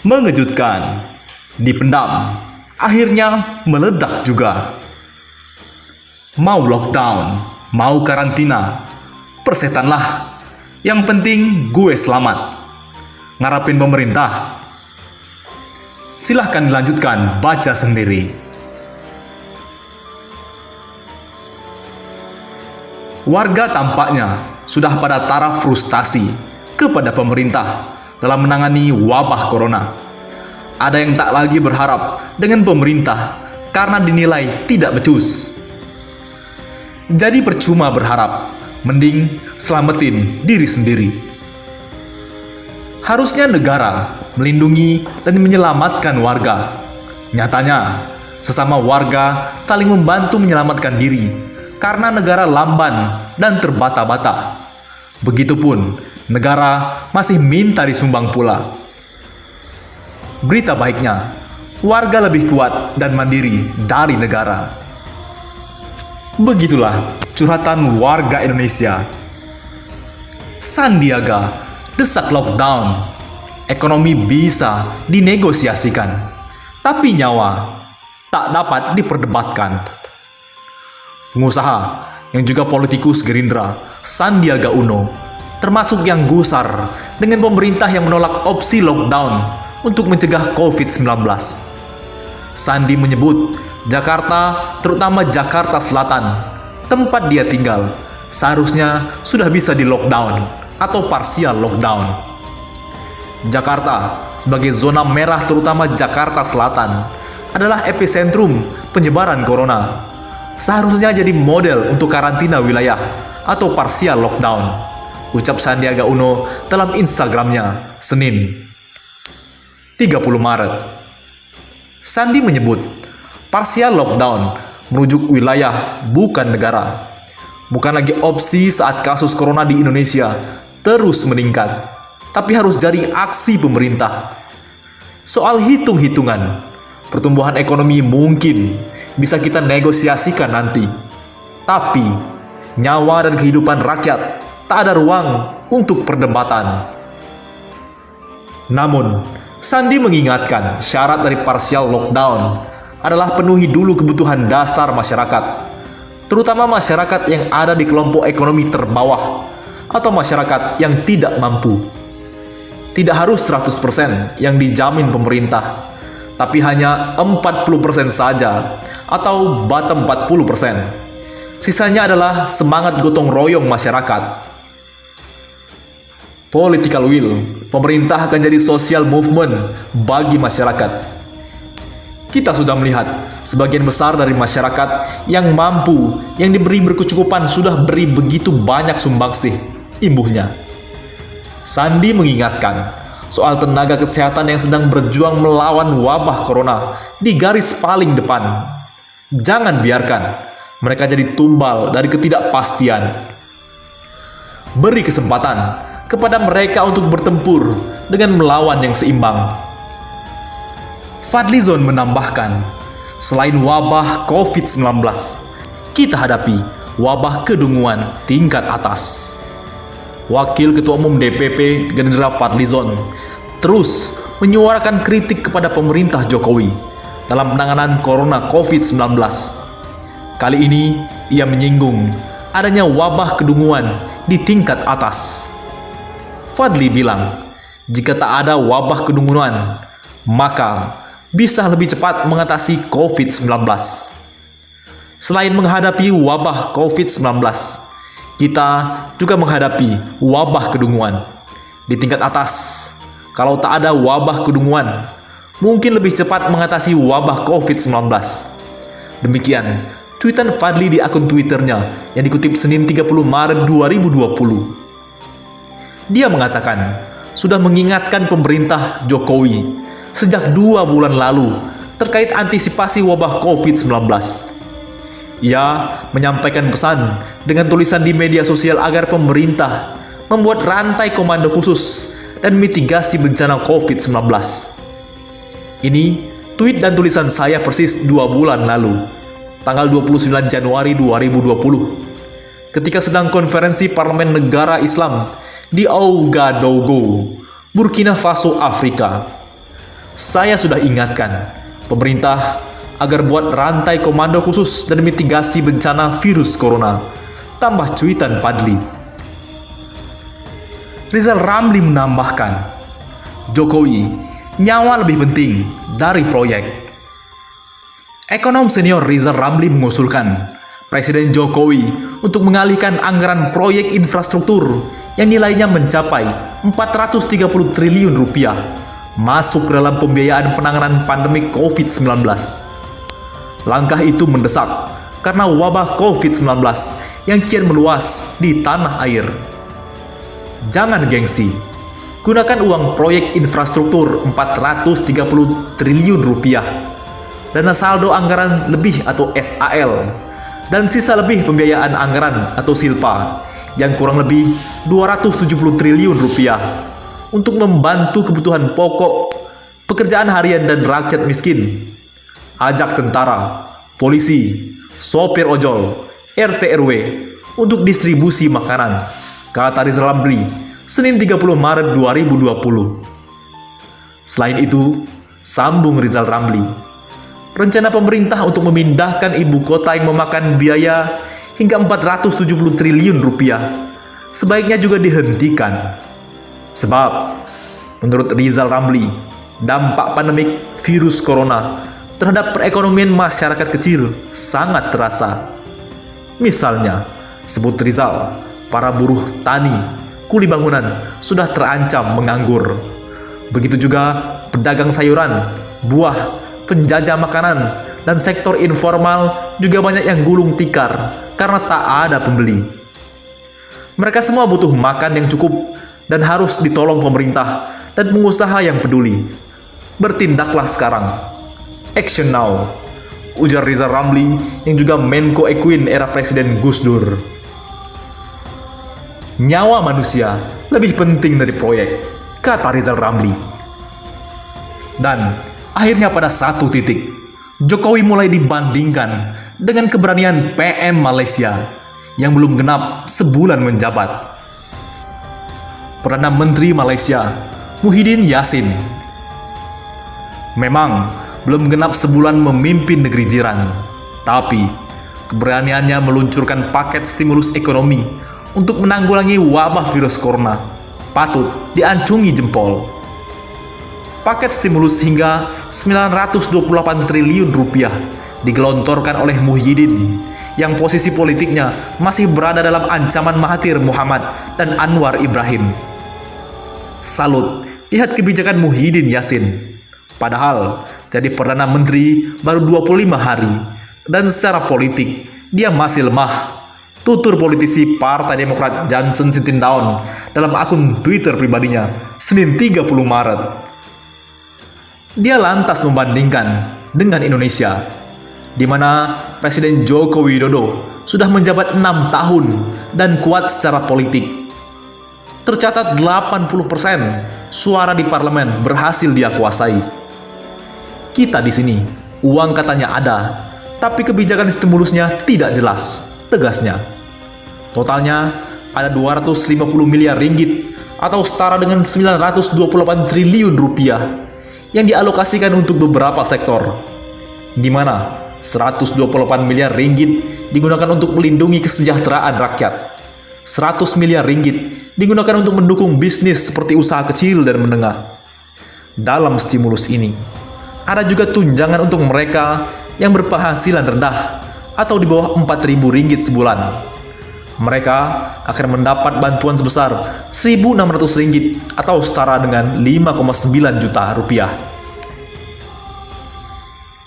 Mengejutkan, dipendam, akhirnya meledak juga. Mau lockdown, mau karantina, persetanlah. Yang penting gue selamat. Ngarapin pemerintah. Silahkan dilanjutkan baca sendiri. Warga tampaknya sudah pada taraf frustasi kepada pemerintah dalam menangani wabah corona. Ada yang tak lagi berharap dengan pemerintah karena dinilai tidak becus. Jadi percuma berharap, mending selamatin diri sendiri. Harusnya negara melindungi dan menyelamatkan warga. Nyatanya, sesama warga saling membantu menyelamatkan diri karena negara lamban dan terbata-bata. Begitupun, negara masih minta disumbang pula. Berita baiknya, warga lebih kuat dan mandiri dari negara. Begitulah curhatan warga Indonesia. Sandiaga desak lockdown. Ekonomi bisa dinegosiasikan, tapi nyawa tak dapat diperdebatkan. Pengusaha yang juga politikus Gerindra, Sandiaga Uno, termasuk yang gusar dengan pemerintah yang menolak opsi lockdown untuk mencegah COVID-19. Sandi menyebut Jakarta, terutama Jakarta Selatan, tempat dia tinggal, seharusnya sudah bisa di lockdown atau parsial lockdown. Jakarta sebagai zona merah, terutama Jakarta Selatan, adalah epicentrum penyebaran corona. Seharusnya jadi model untuk karantina wilayah atau parsial lockdown, ucap Sandiaga Uno dalam Instagramnya Senin 30 Maret. Sandi menyebut parsial lockdown merujuk wilayah bukan negara. Bukan lagi opsi saat kasus corona di Indonesia terus meningkat, tapi harus jadi aksi pemerintah. Soal hitung-hitungan, pertumbuhan ekonomi mungkin bisa kita negosiasikan nanti. Tapi nyawa dan kehidupan rakyat tak ada ruang untuk perdebatan. Namun, Sandi mengingatkan syarat dari parsial lockdown adalah penuhi dulu kebutuhan dasar masyarakat, terutama masyarakat yang ada di kelompok ekonomi terbawah atau masyarakat yang tidak mampu. Tidak harus 100% yang dijamin pemerintah, tapi hanya 40% saja atau bottom 40%. Sisanya adalah semangat gotong royong masyarakat. Political will, pemerintah akan jadi social movement bagi masyarakat. Kita sudah melihat sebagian besar dari masyarakat yang mampu, yang diberi berkecukupan sudah beri begitu banyak sumbangsih, imbuhnya. Sandi mengingatkan soal tenaga kesehatan yang sedang berjuang melawan wabah corona di garis paling depan. Jangan biarkan mereka jadi tumbal dari ketidakpastian. Beri kesempatan kepada mereka untuk bertempur dengan melawan yang seimbang. Fadlizon menambahkan, selain wabah COVID-19, kita hadapi wabah kedunguan tingkat atas. Wakil Ketua Umum DPP Gerindra Fadlizon terus menyuarakan kritik kepada pemerintah Jokowi dalam penanganan corona COVID-19. Kali ini ia menyinggung adanya wabah kedunguan di tingkat atas. Fadli bilang, jika tak ada wabah kedunguan, maka bisa lebih cepat mengatasi COVID-19. Selain menghadapi wabah COVID-19, kita juga menghadapi wabah kedunguan di tingkat atas. Kalau tak ada wabah kedunguan, mungkin lebih cepat mengatasi wabah COVID-19. Demikian tweetan Fadli di akun Twitternya yang dikutip Senin 30 Maret 2020. Dia mengatakan sudah mengingatkan pemerintah Jokowi sejak 2 bulan lalu terkait antisipasi wabah COVID-19. Ia menyampaikan pesan dengan tulisan di media sosial agar pemerintah membuat rantai komando khusus dan mitigasi bencana COVID-19. Ini tweet dan tulisan saya persis 2 bulan lalu, tanggal 29 Januari 2020, ketika sedang konferensi Parlemen Negara Islam di Ouagadougou, Burkina Faso, Afrika. Saya sudah ingatkan pemerintah agar buat rantai komando khusus dan mitigasi bencana virus corona. Tambah cuitan Fadli. Rizal Ramli menambahkan, Jokowi, nyawa lebih penting dari proyek. Ekonom senior Rizal Ramli mengusulkan Presiden Jokowi untuk mengalihkan anggaran proyek infrastruktur yang nilainya mencapai 430 triliun rupiah masuk ke dalam pembiayaan penanganan pandemi COVID-19. Langkah itu mendesak karena wabah COVID-19 yang kian meluas di tanah air. Jangan gengsi, gunakan uang proyek infrastruktur 430 triliun rupiah, dana saldo anggaran lebih atau SAL, dan sisa lebih pembiayaan anggaran atau silpa yang kurang lebih 270 triliun rupiah untuk membantu kebutuhan pokok, pekerjaan harian dan rakyat miskin. Ajak tentara, polisi, sopir ojol, RT RW untuk distribusi makanan, kata Rizal Ramli, Senin 30 Maret 2020. Selain itu, sambung Rizal Ramli, rencana pemerintah untuk memindahkan ibu kota yang memakan biaya hingga 470 triliun rupiah sebaiknya juga dihentikan. Sebab, menurut Rizal Ramli, dampak pandemik virus corona terhadap perekonomian masyarakat kecil sangat terasa. Misalnya, sebut Rizal, para buruh tani, kuli bangunan sudah terancam menganggur. Begitu juga pedagang sayuran, buah, penjajah makanan, dan sektor informal juga banyak yang gulung tikar karena tak ada pembeli. Mereka semua butuh makan yang cukup dan harus ditolong pemerintah dan pengusaha yang peduli. Bertindaklah sekarang. Action now, ujar Rizal Ramli yang juga Menko Equin era Presiden Gus Dur. Nyawa manusia lebih penting dari proyek, kata Rizal Ramli. Dan akhirnya pada satu titik, Jokowi mulai dibandingkan dengan keberanian PM Malaysia yang belum genap sebulan menjabat. Perdana Menteri Malaysia, Muhyiddin Yassin, memang belum genap sebulan memimpin negeri jiran, tapi keberaniannya meluncurkan paket stimulus ekonomi untuk menanggulangi wabah virus corona patut diacungi jempol. Paket stimulus hingga 928 triliun rupiah digelontorkan oleh Muhyiddin yang posisi politiknya masih berada dalam ancaman Mahathir Muhammad dan Anwar Ibrahim. Salut, lihat kebijakan Muhyiddin Yassin. Padahal jadi Perdana Menteri baru 25 hari dan secara politik dia masih lemah. Tutur politisi Partai Demokrat Johnson Sitindaun dalam akun Twitter pribadinya Senin 30 Maret. Dia lantas membandingkan dengan Indonesia, di mana Presiden Joko Widodo sudah menjabat 6 tahun dan kuat secara politik. Tercatat 80% suara di parlemen berhasil dia kuasai. Kita di sini, uang katanya ada, tapi kebijakan stimulusnya tidak jelas, tegasnya. Totalnya ada 250 miliar ringgit atau setara dengan 928 triliun rupiah yang dialokasikan untuk beberapa sektor, di mana 128 miliar ringgit digunakan untuk melindungi kesejahteraan rakyat, 100 miliar ringgit digunakan untuk mendukung bisnis seperti usaha kecil dan menengah. Dalam stimulus ini, ada juga tunjangan untuk mereka yang berpenghasilan rendah atau di bawah 4.000 ringgit sebulan. Mereka akan mendapat bantuan sebesar 1.600 ringgit atau setara dengan 5,9 juta rupiah.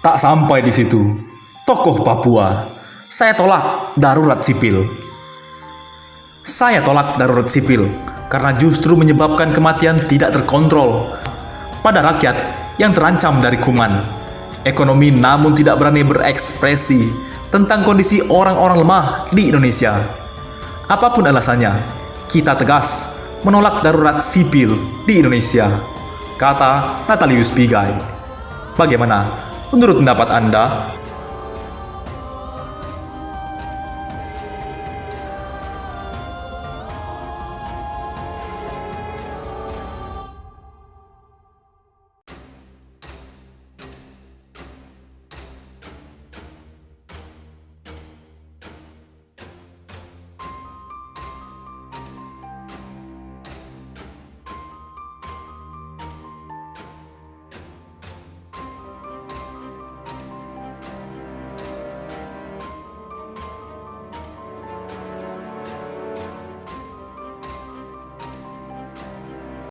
Tak sampai di situ, tokoh Papua, saya tolak darurat sipil. Saya tolak darurat sipil karena justru menyebabkan kematian tidak terkontrol pada rakyat yang terancam dari kuman ekonomi namun tidak berani berekspresi tentang kondisi orang-orang lemah di Indonesia. Apapun alasannya, kita tegas menolak darurat sipil di Indonesia, kata Natalius Pigai. Bagaimana menurut pendapat Anda?